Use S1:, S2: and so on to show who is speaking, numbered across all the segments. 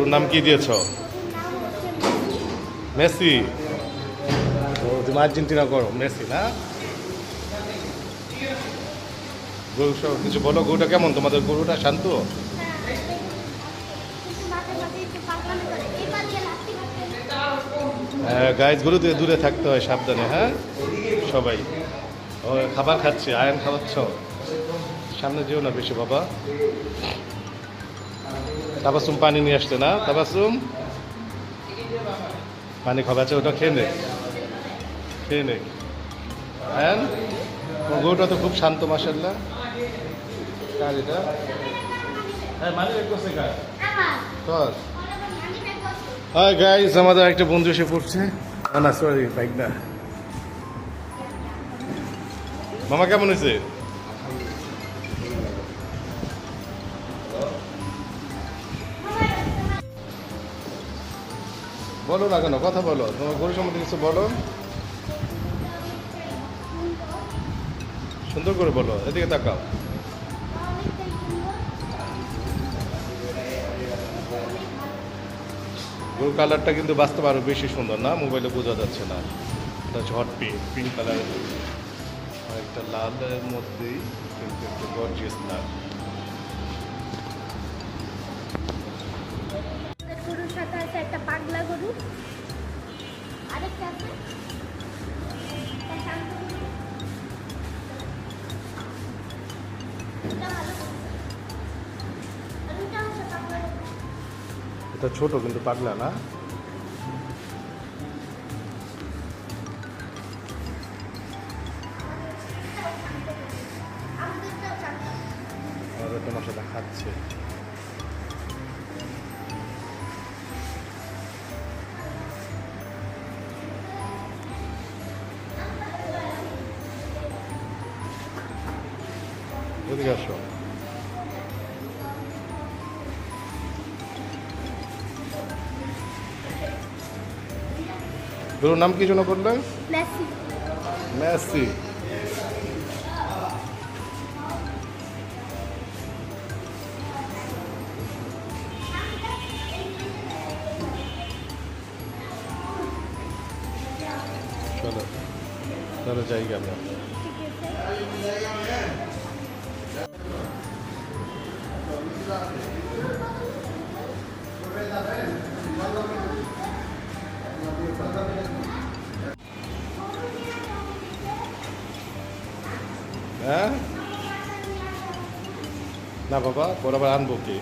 S1: গরুর নাম কি দিয়েছ? মেসি। ও তুমি আর্জেন্টিনা করো, মেসি না? গরু কিছু বলো, গরুটা কেমন? তোমাদের গরুটা শান্ত? হ্যাঁ গাইজ, গরু থেকে দূরে থাকতে হয়, সাবধানে। হ্যাঁ সবাই। ও খাবার খাচ্ছে, আয়ন খাওয়াচ্ছ, সামনে যেও না বেশি বাবা। তাবাসুম পানি নিয়ে আসছে না? তাবাসুম পানি খাওয়াচ্ছে, ওটা খেয়ে নে, খেয়ে নে। হ্যাঁ গরুটা তো খুব শান্ত মাশাআল্লাহ। কার এটা? হ্যাঁ মানি ব্যাগ করছে কার? তোর। হাই গাইস, আমাদের একটা বন্ধু এসে পড়ছে। না সরি, বাইক না। মামা কেমন হয়েছে? বলো না কেন, কথা বলো, তোমার গরু সম্বন্ধে কিছু বলো, সুন্দর করে বলো, এদিকে তাকাও। গরুর কালারটা কিন্তু বাস্তবে আরো বেশি সুন্দর না? মোবাইলে বোঝা যাচ্ছে না। এটা হচ্ছে হট পিঙ্ক, পিঙ্ক কালারের। আর একটা লালের মধ্যেই কিন্তু একটু গর্জিয়াস লাল।
S2: গরুর সাথে আছে একটা পাগলা গরু, আরেকটা আছে একটা শান্ত গরু। এটা ভালো। আর এটা হচ্ছে পাগলা গরু।
S1: এটা ছোট কিন্তু পাগলা না?
S2: আমাদেরটাও শান্ত।
S1: আমাদের তোমার সাথে খাচ্ছে। এদিকে আসো। গরুর নাম কি জন্য করলে?
S2: মেসি।
S1: মেসি। চলো চলো জায়গা আমরা। হ্যাঁ না বাবা, পরে আবার আনবো কি?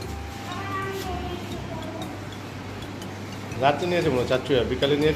S1: রাত্রে নিয়ে যাবো না, চাচ্ছু বিকালে নিয়ে